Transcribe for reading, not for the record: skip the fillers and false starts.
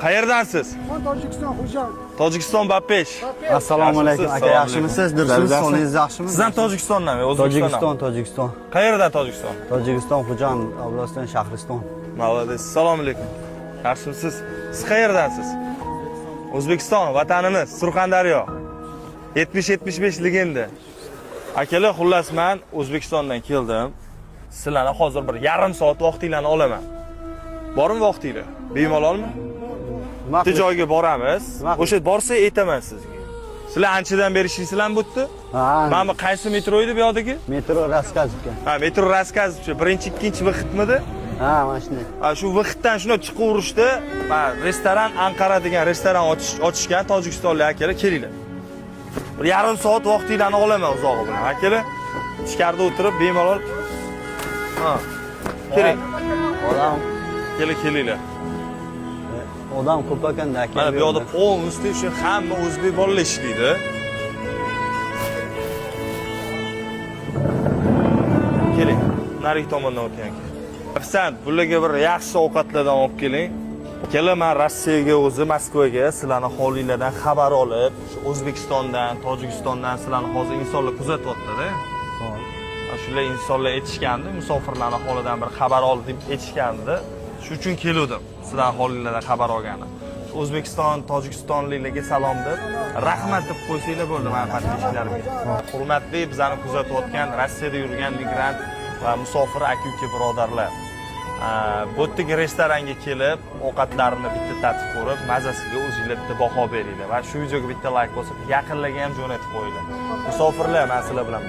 Qayerdansiz? Men Tojikiston Xo'jand. Tojikiston Bapesh. Assalomu alaykum aka, yaxshimisiz? Dursiz, so'zingiz yaxshimi? Siz ham Tojikistondanmi? O'zbekistondan? Tojikiston. Qayerdan Tojikiston? Tojikiston Xo'jand, Avg'oniston, Shahriston. Молодец. Assalomu alaykum. Yaxshimisiz? Siz qayerdansiz? O'zbekiston, vatanimiz, Surxondaryo. 70-75 legenda. Akalar, xullas men O'zbekistondan keldim. Sizlarni hozir bir yarim soat vaqtinglarni olaman. Bormi vaqtinglar? Bemalolmi? Bitta joyga boramiz. O'sha borsa aytaman sizga. Sizlar anchadan beri ishlaysizlarmi bu yerda? Ha. Mana bu qaysi metro edi bu yoqdagi? Metro Raskazovka. Ha, metro Raskazovka. Birinchi, ikkinchi vaqtmidi? Ha, mana shunday. Ha, shu vaqtdan shuni chiqaverishdi. Mana restoran Anqara degan restoran ochishgan tojikistonlik akalar, kelinglar. Bir yarim soat vaqtinglarni olaman uzog'i bilan. Akalar, ichkarida o'tirib bemalol. Ha. Keling. Odam, Kelinglar. odam ko'p ekanda aka. Mana bu yoqda polностью shu hamma o'zbek bolalar ishlaydi. Keling, narigi tomondan o'ting aka. Afsand, bularga bir yaxshi ovqatlardan olib keling. Keling, men Rossiyaga o'zi Moskvaga sizlarning holinglardan xabar olib, shu O'zbekistondan, Tojikistondan sizlarni hozir insonlar kuzatyapti-da. Shular insonlar aytishgandi, musofirlarning holidan bir xabar oldi deb aytishgandi. Shuning uchun keldim. Sizlarning holinglardan xabar olganim. O'zbekiston, Tojikistonliklarga salom deb, rahmat deb qo'ysanglar bo'ldi manfaatli ishlarimga. Hurmatli bizani kuzatayotgan Rossiyada yurgan migrant va musofir aka-uka birodarlar. Bu yerdagi restoranga kelib, ovqatlarini bitta tatib ko'rib, mazasiga o'zingizlar bitta baho beringlar va shu videoga bitta like bosib, yaqinlarga ham jo'natib qo'yinglar. Musofirlar, men sizlar bilan